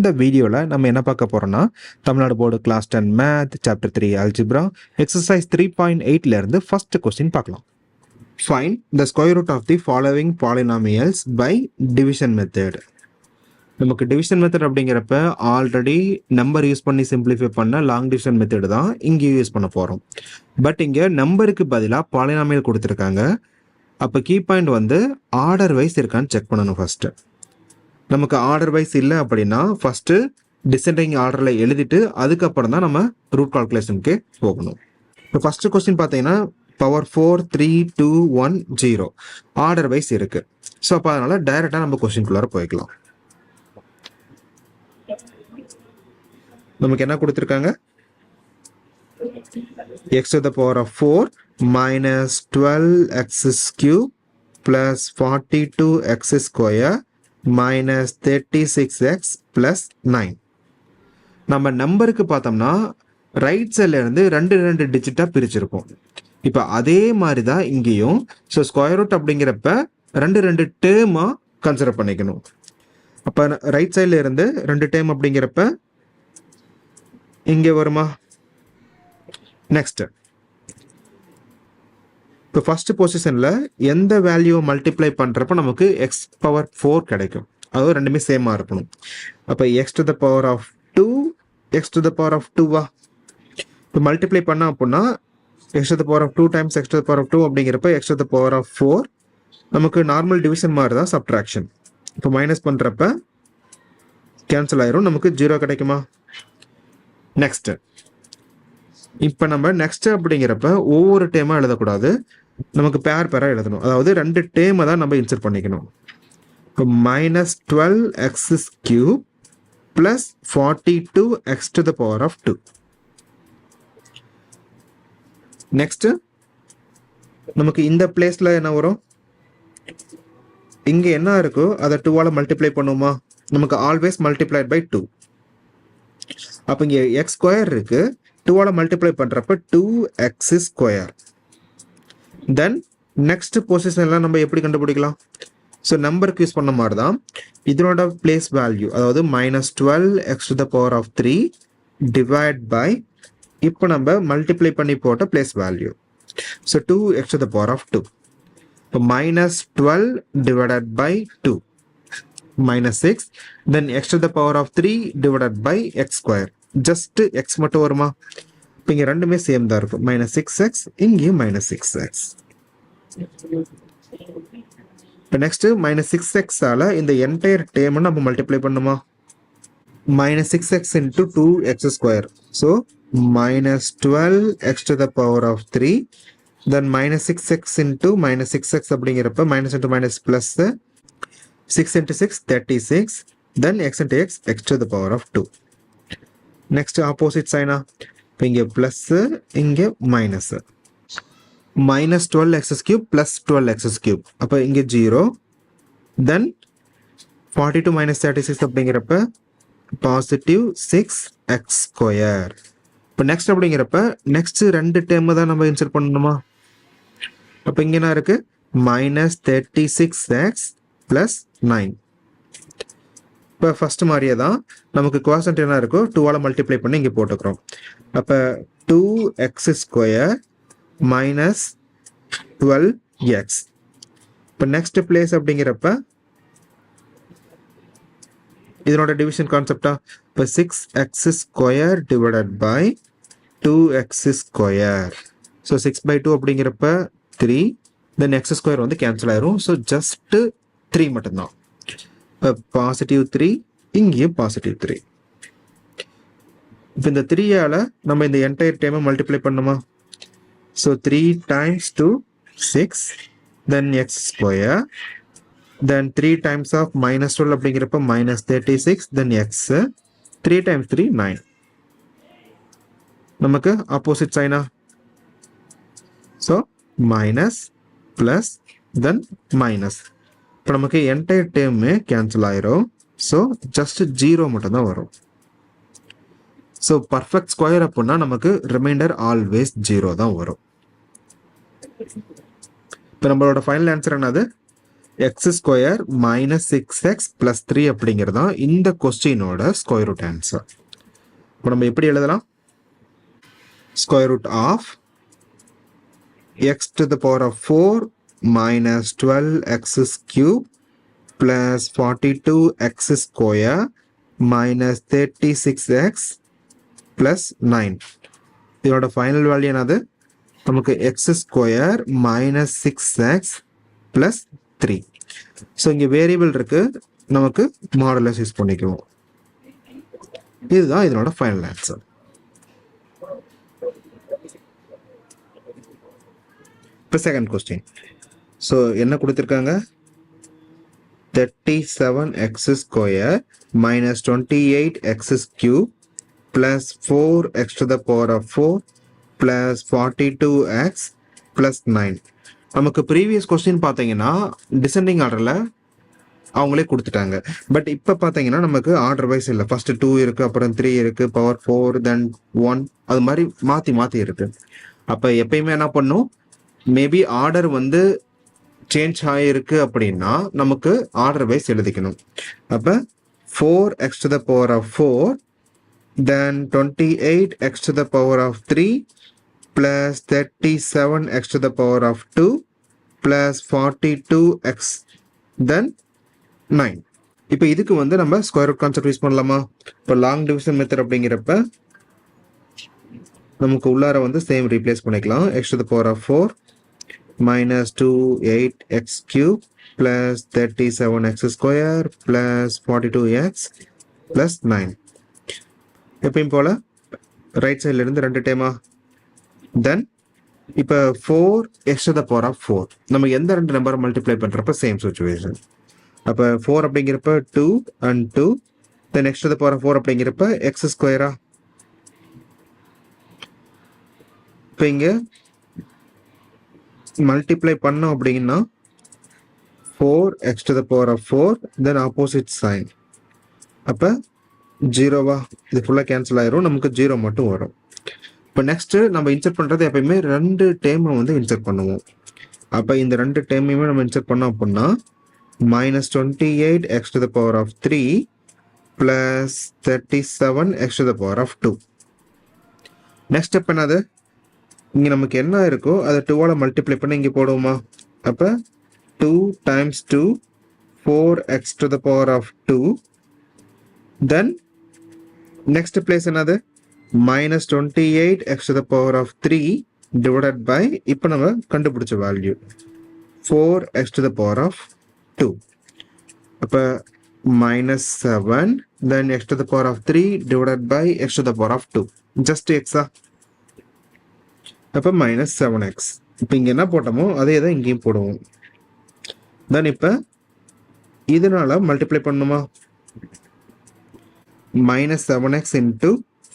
இந்த வீடியோவில் நம்ம என்ன பார்க்க போகிறோம்னா Tamil Nadu board class 10 math chapter 3 algebra exercise 3.8லேருந்து ஃபர்ஸ்ட் கொஸ்டின் பார்க்கலாம். Find the square root of the following polynomials by division method. நமக்கு டிவிஷன் மெத்தட் அப்படிங்கிறப்ப ஆல்ரெடி நம்பர் யூஸ் பண்ணி சிம்பிளிஃபை பண்ண லாங் டிவிஷன் மெத்தட் தான் இங்கேயும் யூஸ் பண்ண போகிறோம். பட் இங்கே நம்பருக்கு பதிலாக பாலினாமியல் கொடுத்துருக்காங்க. அப்போ கீ பாயிண்ட் வந்து ஆர்டர் வைஸ் இருக்கான்னு செக் பண்ணணும். ஃபஸ்ட்டு நமக்கு ஆர்டர் வைஸ் இல்லை அப்படின்னா ஃபஸ்ட்டு டிசெண்டிங் ஆர்டரில் எழுதிட்டு அதுக்கப்புறம் தான் நம்ம ரூட் கால்குலேஷனுக்கு போகணும். இப்போ ஃபஸ்ட்டு கொஸ்டின் பார்த்தீங்கன்னா பவர் 4 3 2 1 0 ஆர்டர் வைஸ் இருக்குது. ஸோ அப்போ அதனால் டைரெக்டாக நம்ம கொஸ்டின்குள்ளார போய்க்கலாம். நமக்கு என்ன கொடுத்துருக்காங்க? x to the power of 4 minus 12x cube plus 42x square minus 36x plus 9. நம்ம நம்பருக்கு பார்த்தோம்னா ரைட் சைட்ல இருந்து ரெண்டு டிஜிட்டா பிரிச்சிருப்போம். இப்போ அதே மாதிரி தான் இங்கேயும். ஸோ ஸ்கொயர் ரூட் அப்படிங்கிறப்ப ரெண்டு டேர்மா கன்சிடர் பண்ணிக்கணும். அப்போ ரைட் சைட்ல இருந்து 2 டேர்ம் அப்படிங்கிறப்ப இங்கே வருமா? நெக்ஸ்ட் இப்போ ஃபர்ஸ்ட் பொசிஷனில் எந்த வேல்யூவை மல்டிப்ளை பண்ணுறப்ப நமக்கு எக்ஸ் பவர் 4 கிடைக்கும். அதுவும் ரெண்டுமே சேமாக இருக்கணும். அப்போ x to the power of 2 x to the power of 2வா இப்போ மல்டிப்ளை பண்ண அப்படின்னா x to the power of 2 times x to the power of 2 அப்படிங்கிறப்ப x to the power of 4 நமக்கு நார்மல் டிவிஷன் மாதிரி தான் சப்ட்ராக்ஷன். இப்போ மைனஸ் பண்ணுறப்ப கேன்சல் ஆயிரும், நமக்கு 0 கிடைக்குமா? நெக்ஸ்ட் இப்போ நம்ம நெக்ஸ்ட் அப்படிங்கிறப்ப ஒவ்வொரு டேமாக எழுதக்கூடாது, நமக்கு பேராக எழுதணும். அதாவது 2 டேமை தான் நம்ம இன்சர்ட் பண்ணிக்கணும். இப்போ minus 12x cube plus 42x to the power of 2. Next நமக்கு இந்த பிளேஸில் என்ன வரும்? இங்கே என்ன இருக்கோ அதை 2ஆல் மல்டிப்ளை பண்ணுவோமா? நமக்கு ஆல்வேஸ் மல்டிப்ளைட் பை 2. அப்போ இங்கே எக்ஸ் ஸ்கொயர் இருக்கு, 2ஆல் மல்டிப்ளை பண்ணுறப்ப 2x ஸ்கொயர். தென் நெக்ஸ்ட் பொசிஷன்லாம் நம்ம எப்படி கண்டுபிடிக்கலாம்? ஸோ நம்பருக்கு யூஸ் பண்ண மாதிரி தான் இதனோட பிளேஸ் வேல்யூ, அதாவது -12x to the power of 3 divide by இப்போ நம்ம மல்டிப்ளை பண்ணி போட்ட place value. So 2x to the power of 2. இப்போ -12 divided by 2 -6, then x to the power of 3 divided by x square. Just x மட்டும் வருமா? இப்போ இங்கே ரெண்டுமே சேம் தான் இருக்கும். -6x இங்கேயும் -6x. இப்போ நெக்ஸ்ட் -6x ஆல இந்த என்டையர் டேர்மை நம்ம மல்டிப்ளை பண்ணுமா? -6x into 2x square. So -12x to the power of 3, then -6x into -6x அப்படிங்கிறப்ப minus into minus plus 6 into 6 36, then x into x x to the power of 2. Next opposite sign. இப்போ இங்கே plus இங்கே minus. -12x cube plus 12x cube. அப்போ இங்கே 0. தென் 42 minus 36 அப்படிங்கிறப்ப positive 6x square. இப்போ next அப்படிங்கிறப்ப next 2 term தான் நம்ம இன்சர்ட் பண்ணணுமா? அப்போ இங்கே என்ன இருக்கு? -36x plus 9. இப்போ ஃபர்ஸ்ட் மாதிரியே தான் நமக்கு குவாசன்ட் என்ன இருக்கோ 2ஆல் மல்டிப்ளை பண்ணி இங்கே போட்டுக்கிறோம். அப்போ 2x ஸ்கொயர் minus 12x. இப்போ நெக்ஸ்ட் பிளேஸ் அப்படிங்கிறப்ப இதனோட டிவிஷன் கான்செப்டா? இப்போ 6x square divided by 2x square. So 6/2 அப்படிங்கிறப்ப 3, தென் x ஸ்கொயர் வந்து கேன்சல் ஆயிரும். ஸோ ஜஸ்ட் 3 மட்டும்தான். இப்போ பாசிட்டிவ் 3 இங்கேயும் பாசிட்டிவ் 3. இப்போ இந்த 3ஆல் நம்ம இந்த என்டையர் டைமை மல்டிப்ளை பண்ணுமா? So 3 times 2 6, then x square, then 3 times of -12 அப்படிங்கிறப்ப -36, தென் x 3 times 3 9. நமக்கு opposite China? So minus plus தென் மைனஸ். இப்போ நமக்கு என்டையர் டேர்மே கேன்சல் ஆயிரும். ஸோ ஜஸ்ட் 0 மட்டும் தான் வரும். ஸோ பர்ஃபெக்ட் ஸ்கொயர் அப்படின்னா நமக்கு ரிமைண்டர் ஆல்வேஸ் 0 தான் வரும். இப்போ நம்மளோட ஃபைனல் ஆன்சர் என்னது? X square minus 6x plus 3 அப்படிங்கிறது தான் இந்த கொஸ்டினோட ஸ்கொயர் ரூட் ஆன்சர். இப்போ நம்ம எப்படி எழுதலாம்? Square root of x to the power of 4 minus 12x cube plus 42x square minus 36x plus 9. இதோட ஃபைனல் வேல்யூ என்னது? நமக்கு x square minus 6x plus 3. So இங்கே வேரியபிள் இருக்கு, நமக்கு மாடுலஸ் யூஸ் பண்ணிக்குவோம். இதுதான் இதனோட ஃபைனல் ஆன்சர். இப்போ செகண்ட் கொஸ்டின். ஸோ என்ன கொடுத்துருக்காங்க? 37x square minus 28x cube plus 4x to the power of 4 plus 42x plus 9. நமக்கு ப்ரீவியஸ் கொஸ்டின் பார்த்தீங்கன்னா டிசெண்டிங் ஆர்டரில் அவங்களே கொடுத்துட்டாங்க. பட் இப்போ பார்த்தீங்கன்னா நமக்கு ஆர்டர் வைஸ் இல்லை. ஃபர்ஸ்ட் 2 இருக்குது, அப்புறம் 3 இருக்குது, பவர் 4, தென் 1, அது மாதிரி மாற்றி மாற்றி இருக்குது. அப்போ எப்பயுமே என்ன பண்ணும், மேபி ஆர்டர் வந்து சேஞ்ச் ஆகிருக்கு அப்படின்னா நமக்கு ஆர்டர் வைஸ் எழுதிக்கணும். அப்போ 4x to the power of 4, then 28x to the power of 3 plus 37x to the power of 2 plus 42x then 9. இப்போ இதுக்கு வந்து நம்ம ஸ்கொயர் ரூட் கான்செப்ட் யூஸ் பண்ணலாமா? இப்போ லாங் டிவிஷன் மெத்தட் அப்படிங்கிறப்ப நமக்கு உள்ளார வந்து சேம் ரீப்ளேஸ் பண்ணிக்கலாம். x to the power of 4 minus 28x cube plus 37x square plus 42x plus 9. எப்பயும் போல ரைட் சைட்ல இருந்து 2 டைமா. தென் இப்போ 4x to the power of 4 நம்ம எந்த 2 நம்பரை மல்டிப்ளை பண்ணுறப்ப சேம் சுச்சுவேஷன். அப்போ 4 அப்படிங்கிறப்ப 2 and 2, then x to the power of 4 அப்படிங்கிறப்ப x ஸ்கொயரா. இப்போ இங்கே மல்டிப்ளை பண்ணோம் அப்படின்னா 4x to the power of 4, then opposite sign. அப்போ 0வா, இது ஃபுல்லாக கேன்சல் ஆயிரும், நமக்கு 0 மட்டும் வரும். இப்போ நெக்ஸ்ட் நம்ம இன்சர்ட் பண்ணுறது எப்பயுமே 2 டேமை வந்து இன்சர்ட் பண்ணுவோம். அப்போ இந்த 2 டேமையுமே நம்ம இன்சர்ட் பண்ணோம் அப்படின்னா minus 28x to the power of 3 plus 37x to the power of 2. Next step என்னது? இங்கே நமக்கு என்ன இருக்கோ அதை 2ஆல் மல்டிப்ளை பண்ணி இங்கே போடுவோமா? அப்போ 2 times 2 4x to the power of 2, then next place என்னது? minus 28x to the power of 3 divided by இப்போ நம்ம கண்டுபிடிச்ச value 4x to the power of 2. அப்போ minus 7 then x to the power of 3 divided by x to the power of 2, just x. அப்போ minus 7x. இப்போ இங்கே என்ன போட்டோமோ அதே தான் இங்கேயும் போடுவோம். தென் இப்போ இதனால மல்டிப்ளை பண்ணுமா? minus 7x into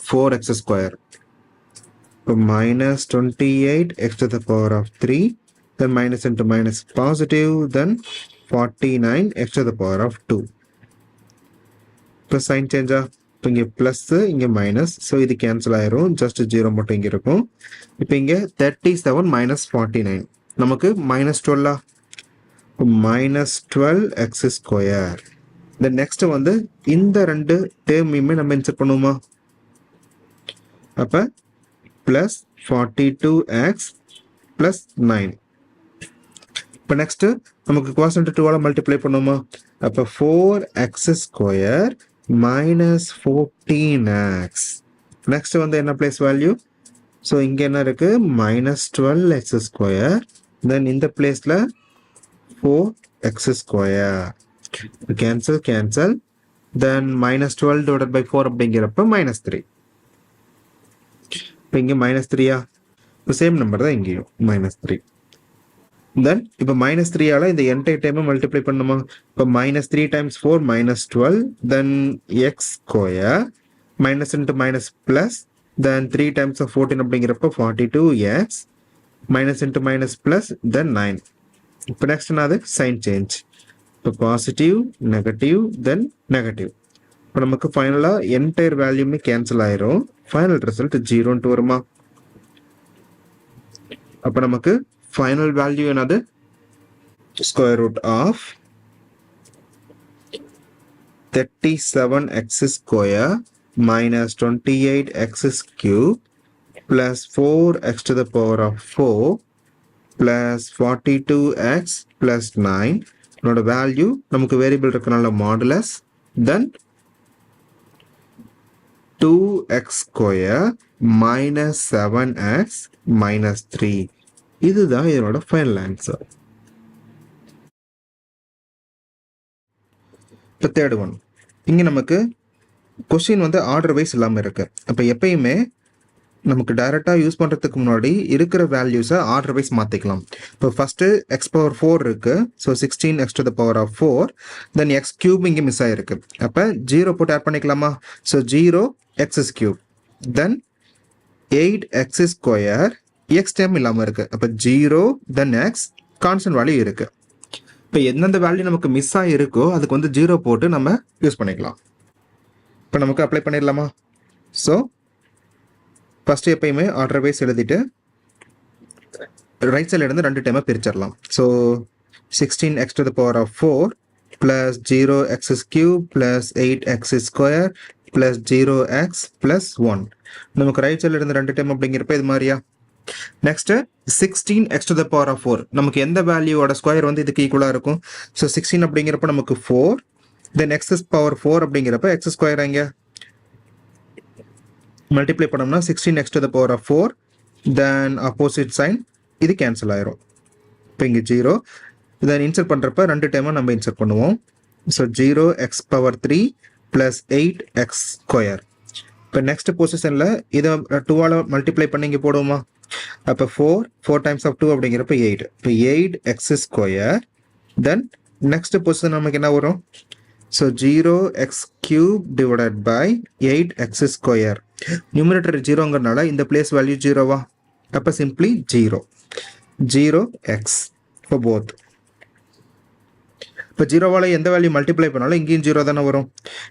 4x square. So minus 28x to the power of 3, then minus into minus positive, then 49x to the power of 2. Plus sign change. இப்போ இங்கே ப்ளஸ், இங்கே மைனஸ், ஸோ இது கேன்சல் ஆயிரும், just 0 மட்டும் இங்கே இருக்கும். இப்போ இங்கே 37 மைனஸ் 49 நமக்கு minus 12. minus 12x square. Then next வந்து இந்த 2 டேர்மையுமே நம்ம இன்சர்ட் பண்ணுவோமா? அப்போ ப்ளஸ் 42x ப்ளஸ் 9. இப்போ நெக்ஸ்ட்டு நமக்கு கோசன்ட் 2ஆல் மல்டிப்ளை பண்ணுவோமா? அப்போ 4x square minus 14x. Next வந்து என்ன பிளேஸ் வேல்யூ? ஸோ இங்கே என்ன இருக்குது? மைனஸ் 12x ஸ்கொயர், தென் இந்த பிளேஸில் 4x square. Cancel cancel, then minus 12 divided by 4 அப்படிங்கிறப்ப minus 3. இப்போ இங்கே minus 3யா? இப்போ சேம் நம்பர் தான் இங்கேயும் minus 3. தென் இப்போ minus 3ஆல் இந்த என்டையர் டைமை மல்டிப்ளை பண்ணுமா? இப்போ minus 3 times 4 minus 12, then x square, minus into minus plus, then 3 times of 14 அப்படிங்கிறப்ப 42x, minus into minus plus, then 9. இப்போ நெக்ஸ்ட் என்னது? Sign change. இப்போ பாசிட்டிவ் நெகட்டிவ் தென் நெகட்டிவ். இப்போ நமக்கு ஃபைனலாக என்டையர் வேல்யூமே கேன்சல் ஆயிரும், ஃபைனல் ரிசல்ட் 0 வருமா? அப்போ நமக்கு ஃபைனல் வேல்யூ என்னது? square root of 37x square minus 28x cube plus 4x to the power of 4 plus 42x plus 9. இதோட வேல்யூ நமக்கு வேரியபிள் இருக்கனால மாடுலஸ் தென் 2x square minus 7x minus 3. இதுதான் இதனோட ஃபைனல் ஆன்சர். இப்போ தேர்ட் ஒன், இங்கே நமக்கு question வந்து ஆர்டர் வைஸ் இல்லாமல் இருக்குது. அப்போ எப்பயுமே நமக்கு டைரெக்டாக யூஸ் பண்ணுறதுக்கு முன்னாடி இருக்கிற வேல்யூஸை ஆர்டர் வைஸ் மாற்றிக்கலாம். இப்போ ஃபஸ்ட்டு எக்ஸ் பவர் 4 இருக்குது. So 16x to the power of 4. Then X cube இங்கே மிஸ் ஆகிருக்கு. அப்போ 0 போட்டு ஆட் பண்ணிக்கலாமா? ஸோ 0x கியூப் தென் 8x ஸ்கொயர் எக்ஸ் டைம் இல்லாமல் இருக்குது. அப்போ 0 தென் எக்ஸ் கான்ஸ்டன்ட் வேல்யூ இருக்குது. இப்போ எந்தெந்த வேல்யூ நமக்கு மிஸ் ஆகிருக்கோ அதுக்கு வந்து 0 போட்டு நம்ம யூஸ் பண்ணிக்கலாம். இப்போ நமக்கு அப்ளை பண்ணிடலாமா? ஸோ ஃபஸ்ட்டு எப்பயுமே ஆர்டர் வைஸ் எழுதிட்டு ரைட் சைடில் இருந்து 2 டைமாக பிரிச்சிடலாம். So 16x to the power of 4 plus 0x cube plus 8x square plus 0x plus 1. நமக்கு ரைட் சைடில் இருந்து 2 டைம் அப்படிங்கிறப்ப இது மாதிரியா? Next 16x to the power of 4. நமக்கு எந்த வேல்யூவோட ஸ்கொயர் வந்து இதுக்கு ஈக்குவலாக இருக்கும்? ஸோ 16 அப்படிங்கிறப்ப நமக்கு 4 தென் x பவர் 4 அப்படிங்கிறப்ப x ஸ்கொயர் அங்கே மல்டிப்ளை பண்ணோம்னா 16x to the power of 4 then opposite sign இது கேன்சல் ஆயிரும். இப்போ இங்கே 0 இதை இன்சர்ட் பண்ணுறப்ப 2 டைமாக நம்ம இன்சர்ட் பண்ணுவோம். So 0x power 3 plus 8x square. இப்போ நெக்ஸ்ட் பொசிஷனில் இதை 2ஆல் மல்டிப்ளை பண்ணி இங்கே போடுவோமா? அப்போ 4 டைம்ஸ் ஆஃப் 2 அப்படிங்கிறப்ப 8. இப்போ 8x square then next position நமக்கு என்ன வரும்? So 0x cube divided by 8x square. Numerator 0ங்கிறனால இந்த பிளேஸ் வேல்யூ 0வா? அப்போ சிம்பிளி 0x for both. இப்போ 0வால் எந்த வேல்யூ மல்டிப்ளை பண்ணாலும் இங்கேயும் 0 தானே வரும்.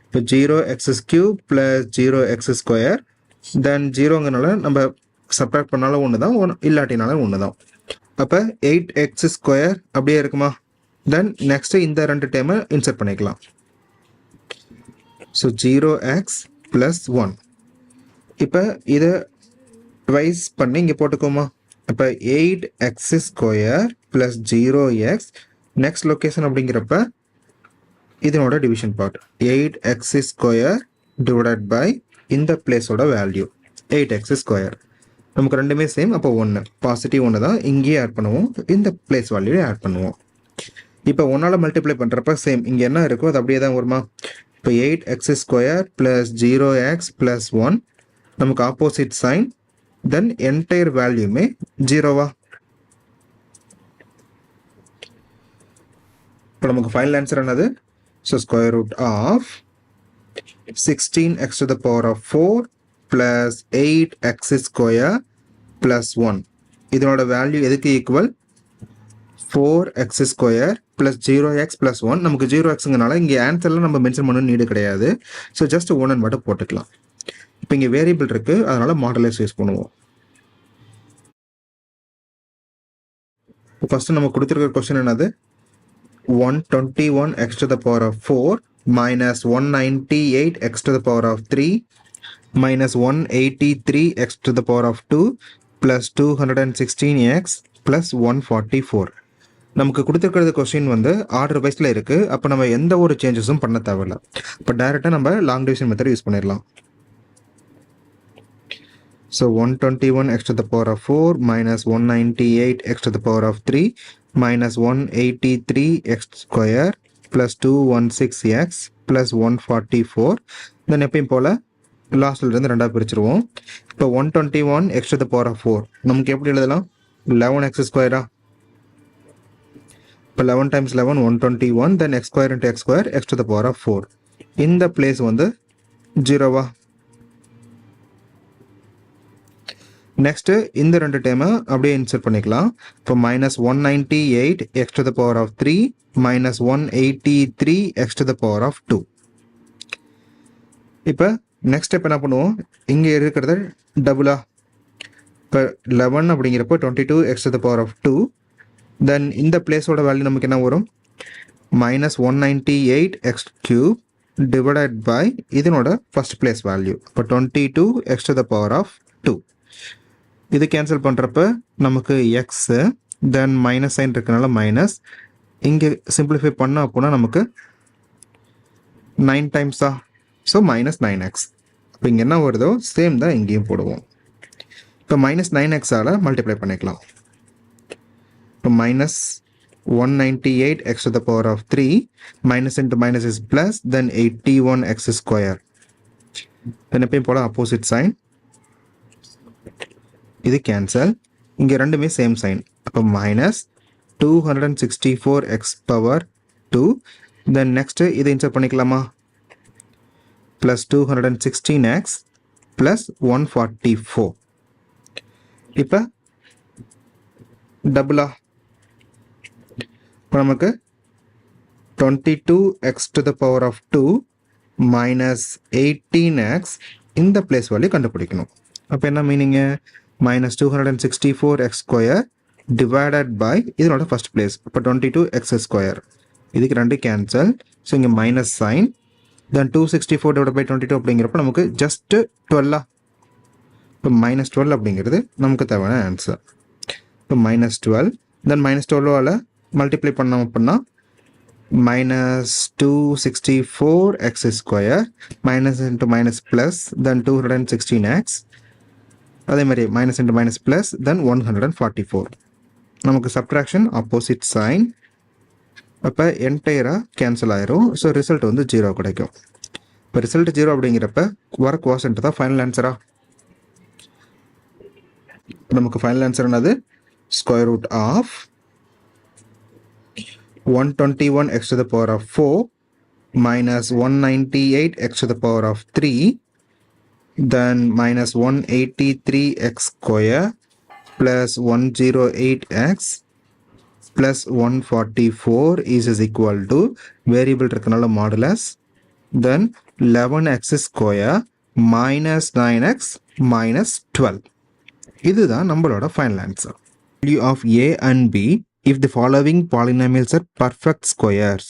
இப்போ 0x cube plus 0x square then 0ங்கிறனால நம்ம சப்ராக்ட் பண்ணாலும் ஒன்று தான், இல்லாட்டினாலும் ஒன்று தான். அப்போ 8x ஸ்கொயர் அப்படியே இருக்குமா? தென் நெக்ஸ்ட்டு இந்த 2 டைமை இன்சர்ட் பண்ணிக்கலாம். So 0x plus 1. இப்போ இதை ட்வைஸ் பண்ணி இங்கே போட்டுக்கோமா? அப்போ 8x square plus 0x next location அப்படிங்கிறப்ப இதனோட division part 8x square divided by இந்த பிளேஸோட வேல்யூ 8x ஸ்கொயர். நமக்கு ரெண்டுமே சேம். அப்போ 1 பாசிட்டிவ் 1 தான் இங்கேயே ஆட் பண்ணுவோம், இந்த பிளேஸ் வேல்யூ ஆட் பண்ணுவோம். இப்போ 1ஆல் மல்டிப்ளை பண்ணுறப்ப சேம் இங்கே என்ன இருக்கோ அது அப்படியே தான் வருமா? இப்போ 8x square plus 0x plus 1 நமக்கு ஆப்போசிட் சைன் தென் என்டையர் வேல்யூமே 0வா? இப்போ நமக்கு ஃபைனல் ஆன்சர் என்னது? So square root of 16x to the power of 4 plus 8x square plus 1. இதனோட வேல்யூ எதுக்கு equal? 4x square plus 0x plus 1. நமக்கு 0xங்கனால இங்கே ஆன்சர்லாம் நம்ம மென்ஷன் பண்ணணும் நீடு கிடையாது. ஸோ ஜஸ்ட் 1 மட்டும் போட்டுக்கலாம். இப்போ இங்கே வேரியபிள் இருக்குது, அதனால மாடுலஸ் யூஸ் பண்ணுவோம். ஃபஸ்ட்டு நம்ம கொடுத்துருக்க கொஸ்டின் என்னது? 121x to the power of 4 minus 198x to the power of 3 minus 183x to the power of 2 plus 216x plus 144. நமக்கு கொடுத்துருக்கிறது கொஸ்டின் வந்து ஆர்டர் வைஸில் இருக்குது. அப்போ நம்ம எந்த ஒரு சேஞ்சஸும் பண்ண தேவையில்லை. இப்போ டைரெக்டாக நம்ம லாங் டிவிஷன் மெத்தட் யூஸ் பண்ணிடலாம். So 121x to the power of 4 minus 198x to the power of 3 minus 183x square plus 216x plus 144. தென் எப்பயும் போல் லாஸ்ட்லேருந்து 2ஆக பிரிச்சிருவோம். இப்போ 121x to the power of 4 நமக்கு எப்படி எழுதலாம்? 11x ஸ்கொயரா? இப்போ 11 times 11 121 then x square into x square x to the power of 4. இந்த place வந்து 0வா? Next இந்த 2 டைமை அப்படியே இன்சர்ட் பண்ணிக்கலாம். இப்போ minus 198x to the power of 3 minus 183x to the power of 2. இப்போ நெக்ஸ்ட் ஸ்டெப் என்ன பண்ணுவோம்? இங்கே இருக்கிறத டபுளா? இப்போ 11 அப்படிங்கிறப்போ 22x to the power of 2 தென் இந்த பிளேஸோட வேல்யூ நமக்கு என்ன வரும், மைனஸ் 198x³ டிவைடட் பை இதனோட ஃபர்ஸ்ட் பிளேஸ் வேல்யூ. இப்போ 22x⁻². இது கேன்சல் பண்ணுறப்ப நமக்கு எக்ஸு, தென் மைனஸ் சைன் இருக்கனால மைனஸ், இங்கே சிம்பிளிஃபை பண்ணோம் அப்படின்னா நமக்கு 9 டைம்ஸா, ஸோ மைனஸ் 9x. இப்போ இங்கே என்ன வருதோ சேம் தான் இங்கேயும் போடுவோம். இப்போ மைனஸ் 9xஆல் மல்டிப்ளை பண்ணிக்கலாம். இப்போ minus 198x⁻³ minus into minus is plus, then 81x². தென் எப்பயும் போல் ஆப்போசிட் சைன், இது கேன்சல், இங்கே ரெண்டுமே சேம் சைன். அப்போ மைனஸ் 264x⁻². தென் நெக்ஸ்ட்டு இதை இன்சர்ட் பண்ணிக்கலாமா, ப்ளஸ் 216x ப்ளஸ் 144. இப்போ டபுளா, இப்போ நமக்கு 22x⁻² மைனஸ் 18x இந்த பிளேஸ் வேல்யூ கண்டுபிடிக்கணும். அப்போ என்ன meaning, minus 264x² divided by இதனோட ஃபர்ஸ்ட் பிளேஸ், இப்போ 22x². இதுக்கு ரெண்டு கேன்சல், ஸோ இங்கே minus sign, then 264 divide by 22 அப்படிங்கிறப்ப நமக்கு ஜஸ்ட்டு 12. இப்போ மைனஸ் 12 அப்படிங்கிறது நமக்கு தேவையான ஆன்சர். இப்போ மைனஸ் 12, தென் மைனஸ் 12ஆல் மல்டிப்ளை பண்ணோம் அப்படின்னா minus 264x², minus into minus plus, then 216x, அதே மாதிரி minus into minus plus, then 144. நமக்கு சப்ட்ராக்ஷன் ஆப்போசிட் சைன், அப்போ என்டையராக கேன்சல் ஆயிரும். ஸோ ரிசல்ட் வந்து 0 கிடைக்கும். இப்போ ரிசல்ட் 0 அப்படிங்கிறப்ப வர குவாசன்ட் தான் ஃபைனல் ஆன்சரா. நமக்கு ஃபைனல் ஆன்சர் என்னது, square root of 121x⁻4 minus 198x⁻3 then minus 183x² plus 108x plus 144 is equal to variable இருக்கனால modulus, then 11x² minus 9x minus 12. இதுதான் நம்மளோட final answer. Value of a and b if the following polynomials are perfect squares.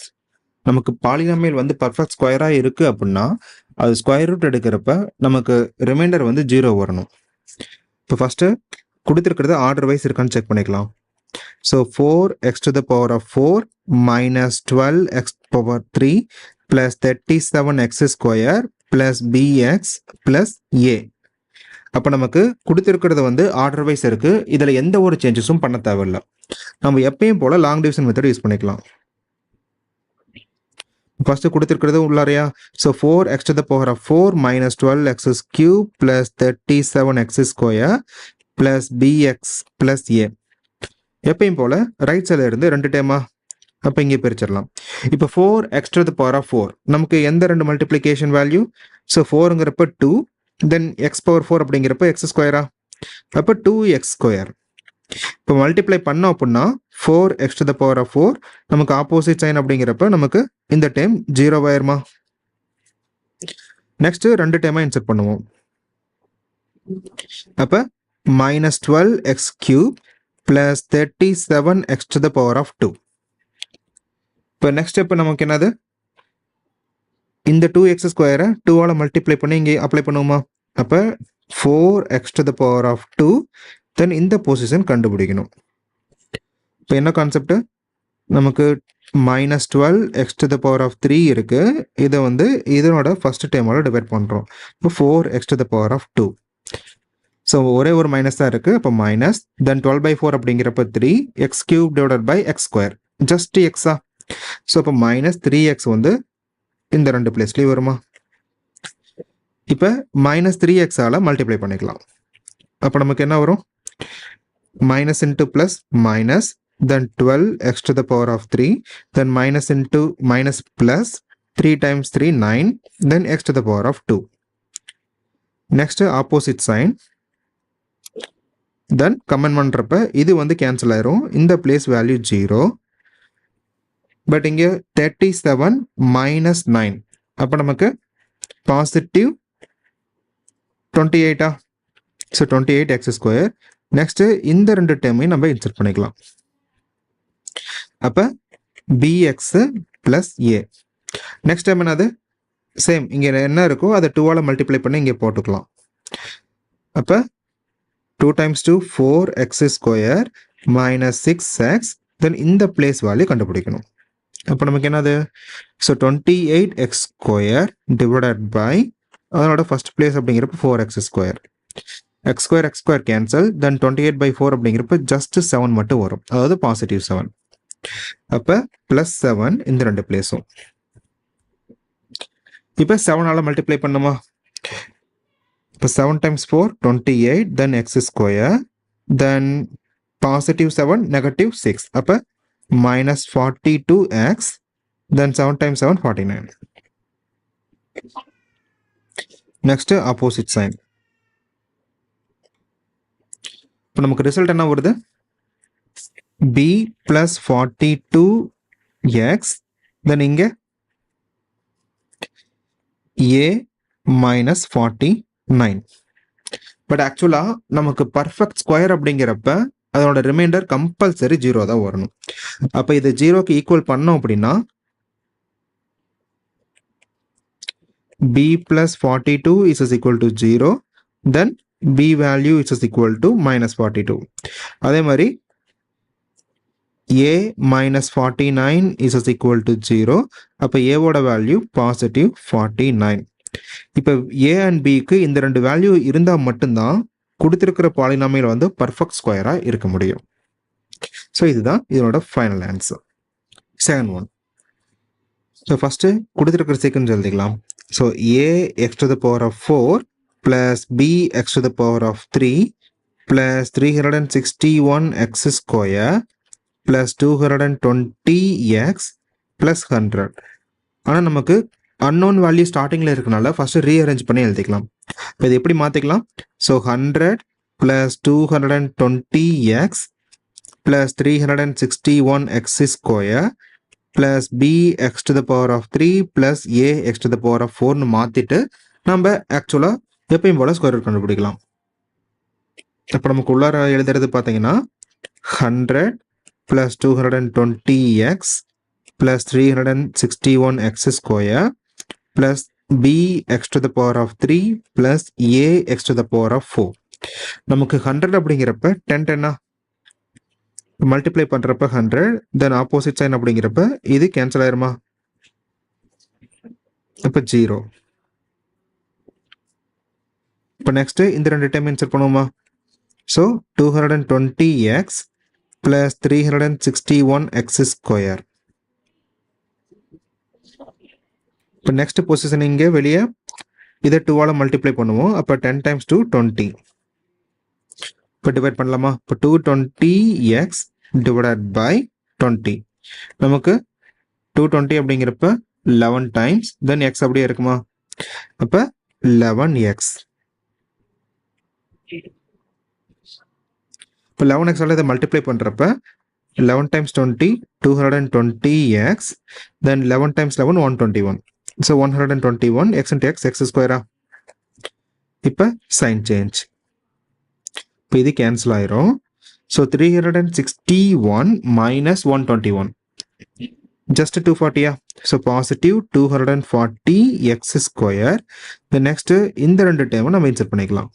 நமக்கு polynomial வந்து perfect ஸ்கொயராக இருக்குது அப்படின்னா அது square root எடுக்கிறப்ப நமக்கு ரிமைண்டர் வந்து 0 வரணும். இப்போ ஃபஸ்ட்டு கொடுத்துருக்கிறது ஆர்டர் வைஸ் இருக்கான்னு செக் பண்ணிக்கலாம். So 4x⁻4 minus 12x⁻3 plus 37x² plus bx plus a. அப்போ நமக்கு கொடுத்துருக்கிறது வந்து ஆர்டர் வைஸ் இருக்குது, இதில் எந்த ஒரு சேஞ்சஸும் பண்ண தேவையில்லை. நம்ம எப்பயும் போல் லாங் டிவிஷன் மெத்தட் யூஸ் பண்ணிக்கலாம். ஃபர்ஸ்ட் கொடுத்துருக்கிறது உள்ளாரையா, so 4x⁻4 minus 12x³ plus 37x² plus bx plus a. எப்பயும் போல் ரைட் சைடில் இருந்து 2 டைமா, அப்போ இங்கே பிரிச்சிடலாம். இப்போ 4x⁻4 நமக்கு எந்த 2 மல்டிப்ளிகேஷன் வேல்யூ, ஸோ 4ங்கிறப்ப 2, தென் x⁻4 அப்படிங்கிறப்ப x², அப்போ 2x². இப்போ மல்டிப்ளை பண்ணோம் அப்படின்னா 4x⁻4 நமக்கு ஆப்போசிட் சைன் அப்படிங்கிறப்ப நமக்கு இந்த டைம் 0 ஆயிருமா. நெக்ஸ்ட் 2 டைமா இன்சர்ட் பண்ணுவோம். அப்போ minus 12x³ plus 37x⁻2. இப்போ நெக்ஸ்ட் ஸ்டெப் நமக்கு என்னது, இந்த 2x² 2ஆல் மல்டிப்ளை பண்ணி இங்கே அப்ளை பண்ணுவோமா. அப்போ 4x⁻2 தென் இந்த பொசிஷன் கண்டுபிடிக்கணும். இப்போ என்ன கான்செப்ட், நமக்கு minus 12x⁻3 இருக்கு, இதை வந்து இதனோட ஃபர்ஸ்ட் டைமோட டிவைட் பண்ணுறோம். இப்போ 4x⁻2. ஸோ ஒரே ஒரு மைனஸ் தான் இருக்குது, இப்போ மைனஸ், தென் 12/4 அப்படிங்கிறப்ப 3, x³ divided by x², just எக்ஸா. ஸோ இப்போ minus 3x வந்து இந்த 2 பிளேஸ்லேயும் வருமா. இப்போ minus 3xஆல் மல்டிப்ளை பண்ணிக்கலாம். அப்போ நமக்கு என்ன வரும், minus into plus minus, then 12x⁻3, then minus into minus plus 3 times 3 9, then x⁻2. next opposite sign, then comment பண்ணுறப்ப இது வந்து கேன்சல் ஆயிரும், இந்த பிளேஸ் வேல்யூ 0, பட் இங்கே 37 minus 9, அப்போ நமக்கு பாசிட்டிவ் 28. So 28x². நெக்ஸ்ட்டு இந்த 2 டைமையும் நம்ம இன்சர்ட் பண்ணிக்கலாம். அப்போ px plus A. Next time என்னது சேம், இங்கே என்ன இருக்கோ அதை 2ஆல் மல்டிப்ளை பண்ணி இங்கே போட்டுக்கலாம். அப்போ 2 times 2 4x square minus 6x, தென் இந்த பிளேஸ் வேல்யூ கண்டுபிடிக்கணும். அப்போ நமக்கு என்னது, so 28x square divided by அதனோட ஃபர்ஸ்ட் பிளேஸ் அப்படிங்கிறப்ப 4x square. X square cancel, then 28/4 அப்படிங்கிறப்ப ஜஸ்ட் 7 மட்டும் வரும், அதாவது பாசிட்டிவ் 7. அப்போ ப்ளஸ் 7 இந்த ரெண்டு பிளேஸும். இப்போ 7ஆல் மல்டிப்ளை பண்ணுமா, இப்போ 7 times 4 28, then x square, then positive 7 negative 6, அப்போ minus 42x, then 7 times 7 49. Next opposite sign. இப்போ நமக்கு ரிசல்ட் என்ன வருது, b ப்ளஸ் 42x, தென் இங்கே a மைனஸ் 49. பட் ஆக்சுவலாக நமக்கு பர்ஃபெக்ட் ஸ்கொயர் அப்படிங்கிறப்ப அதோட ரிமைண்டர் கம்பல்சரி 0 தான் வரணும். அப்போ இது 0க்கு ஈக்குவல் பண்ணோம் அப்படின்னா b plus 42 is equal to 0, then b value is equal to minus 42. அதே மாதிரி a minus 49 is equal to 0, அப்போ ஏவோட வேல்யூ பாசிட்டிவ் 49. இப்போ a அண்ட் பிக்கு இந்த ரெண்டு வேல்யூ இருந்தால் மட்டும்தான் கொடுத்துருக்கிற பாலினாமியல் வந்து பர்ஃபெக்ட் ஸ்கொயராக இருக்க முடியும். ஸோ இதுதான் இதனோட final answer. Second one. So first கொடுத்துருக்கிற சீக்வன்ஸ் எழுதிக்கலாம். So a x to the power of 4 plus b x to the power of 3 plus 361x square plus 220x plus 100. ஆனால் நமக்கு அன்னோன் வேல்யூ ஸ்டார்டிங்கில் இருக்கனால ஃபஸ்ட்டு ரீஅரேஞ்ச் பண்ணி எழுதிக்கலாம். இப்போ இது எப்படி மாற்றிக்கலாம், so 100 plus 220x plus 361x square plus bx to the power of 3 plus ax to the power of 4னு மாற்றிட்டு நம்ம ஆக்சுவலாக எப்பயும் போல் ஸ்கொயர் ரூட் கண்டுபிடிக்கலாம். இப்போ நமக்கு உள்ளார எழுதுறது பார்த்தீங்கன்னா 100 plus 220x plus 361x square plus bx to the power of 3 plus ax to the power of 4. நமக்கு 100 அப்படிங்கிறப்ப 10 10 மல்டிப்ளை பண்ணுறப்ப 100, தென் ஆப்போசிட் சைன் அப்படிங்கிறப்ப இது கேன்சல் ஆயிருமா, இப்போ 0. இப்போ நெக்ஸ்ட்டு இந்த ரெண்டு டைம் இன்சர்ட் பண்ணுவோமா, so 220x plus 361x square. இப்போ நெக்ஸ்ட் பொசிஷன் இங்கே வெளியே இதை 2ஆல் மல்டிப்ளை பண்ணுவோம், அப்போ 10 டைம்ஸ் 2 20. இப்போ டிவைட் பண்ணலாமா, இப்போ 220x டிவைடட் பை 20, நமக்கு 220 அப்படிங்கிறப்ப 11 டைம்ஸ், தென் எக்ஸ் அப்படியே இருக்குமா, அப்போ 11x. இப்போ 11x இதை மல்டிப்ளை பண்ணுறப்ப 11 times 20 220x, then 11 times 11 121, so 121 x into x x ஸ்கொயரா. இப்போ சைன் சேஞ்ச், இப்போ இது கேன்சல் ஆயிரும். ஸோ 361 மைனஸ் 121 ஜஸ்ட் 240யா, so positive 240x square. The next இந்த ரெண்டு டைமும் நம்ம இன்சர்ட் பண்ணிக்கலாம்.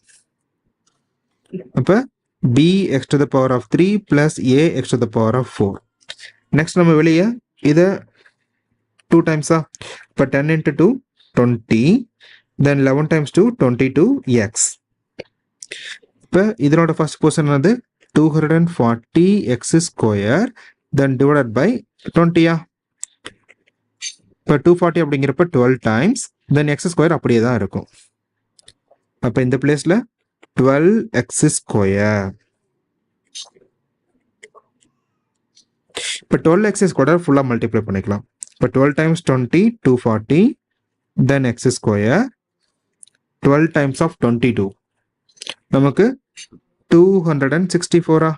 அப்போ bx to the power of 3 plus ax to the power of 4. Next நம்ம வெளியே இதை 2 டைம்ஸா, இப்போ 10 into 2 20, தென் 11 டைம்ஸ் 2 22x. இப்போ இதனோட ஃபர்ஸ்ட் பொசிஷன் வந்து 240x square then divided by 20யா. இப்போ 240 அப்படிங்கிறப்ப 12 டைம்ஸ், தென் எக்ஸ் ஸ்கொயர் அப்படியே தான் இருக்கும். அப்போ இந்த பிளேஸில் 12x ஸ்கொயர். இப்போ 12x ஸ்கொயர் ஃபுல்லாக மல்டிப்ளை பண்ணிக்கலாம். இப்போ 12 times 20 240, then x square 12 times of 22 நமக்கு 264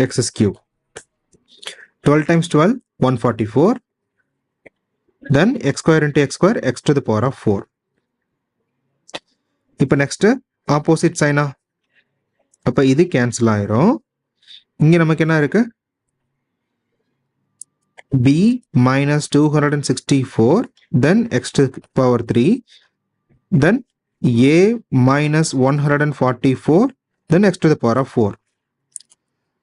x cube. 12 times 12 144, then x square into x square x to the power of 4. இப்போ நெக்ஸ்ட்டு ஆப்போசிட் சைனா, அப்போ இது கேன்சல் ஆயிரும். இங்கே நமக்கு என்ன இருக்கு, b minus 264, then x to the power 3, then a minus 144, then x to the power of 4.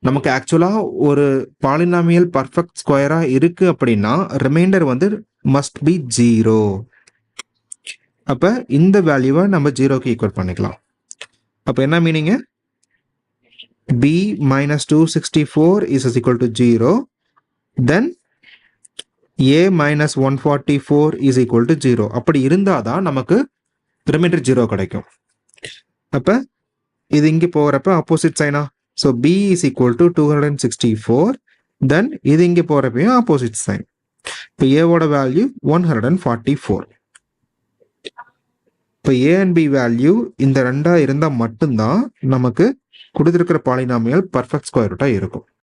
நமக்கு ஆக்சுவலாக ஒரு பாலினாமியல் பர்ஃபெக்ட் ஸ்கொயராக இருக்குது அப்படின்னா ரிமைண்டர் வந்து மஸ்ட் பி 0. அப்போ இந்த வேல்யூவை நம்ம 0க்கு ஈக்குவல் பண்ணிக்கலாம். அப்போ என்ன meaning? b minus 264 is equal to 0, then a minus 144 is equal to 0. அப்படி இருந்தால் தான் நமக்கு ரிமைண்டர் 0 கிடைக்கும். அப்போ இது இங்கே போகிறப்ப opposite China, so b is equal to 264, then இது இங்கே போகிறப்பையும் ஆப்போசிட் சைன். இப்போ ஏவோட வேல்யூ 144. இப்போ ஏ அண்ட் பி வேல்யூ இந்த ரெண்டாக இருந்தால் மட்டும்தான் நமக்கு கொடுத்துருக்கிற பாலினாமியல் பர்ஃபெக்ட் ஸ்கொயர் ரூட்டாக இருக்கும்.